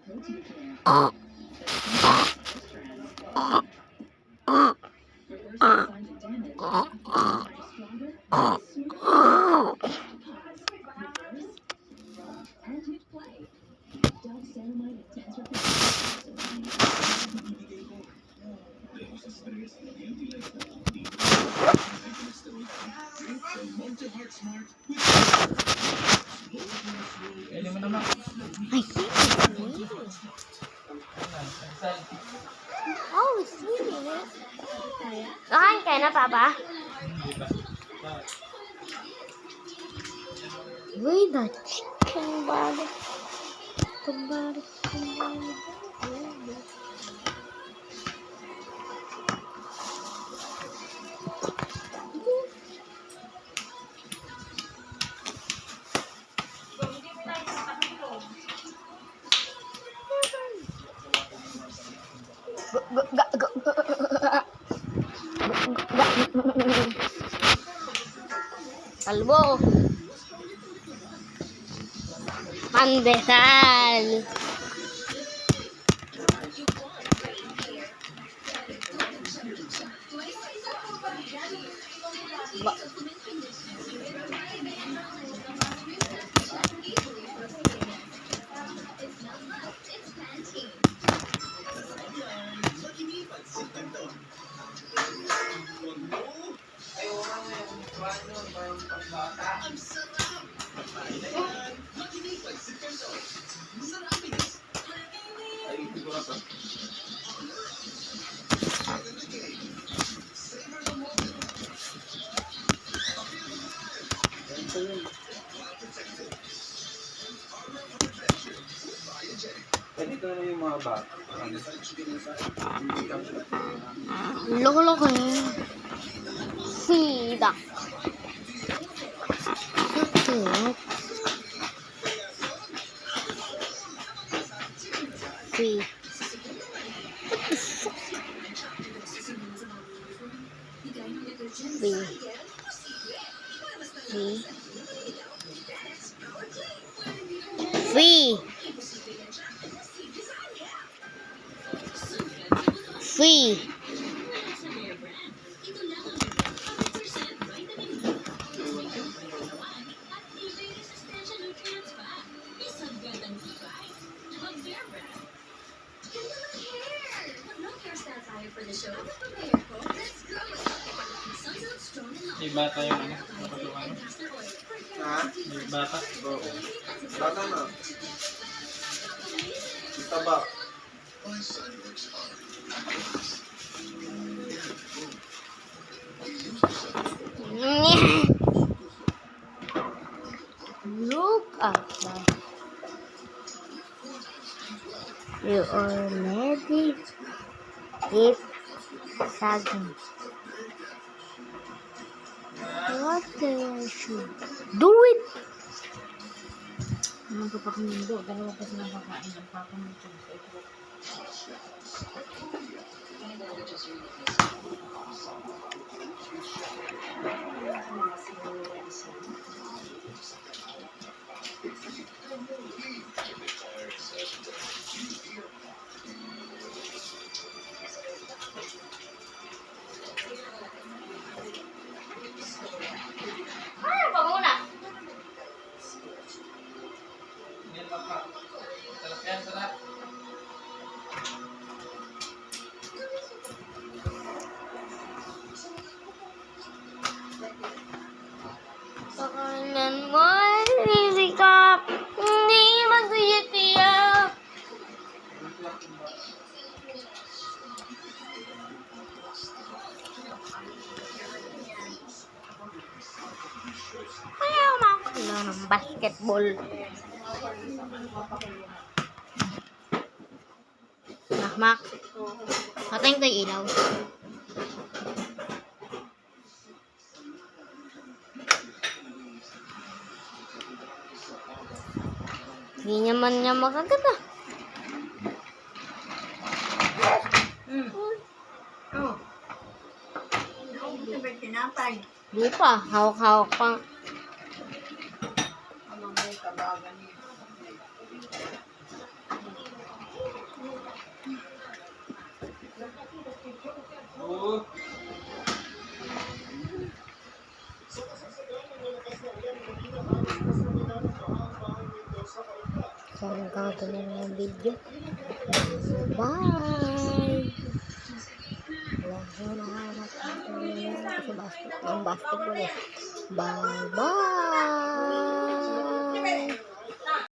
Oh, it's sweet. Nakain kayo na, Papa? Uy, that chicken body. Kembali. Kalbo. Pandesal. Ganito na yung mga bata. Loko-loko yun. Sida. Free. Free. Free. Free. May bata yung ano? Napatukan mo? Ha? May bata? Oo. Bata na. Taba. Look at that. You already eat saging. What the should do it? Ano kapag mundo, dalawa pa sila kakain ng papa mo sa ito. Ano pa muna? Yan, sarap. Pakanan mo, sisikap. Hindi mag-iyak-iyak. Ayaw makakula ng basketball. Mak, patayin ko yung ilaw. Hindi naman niya makagat ah. Di pa, hawak-hawak pa. So, hanggang ito na lang ang video. Bye! Wala ko nakaharap kasi basketball eh. Bye-bye!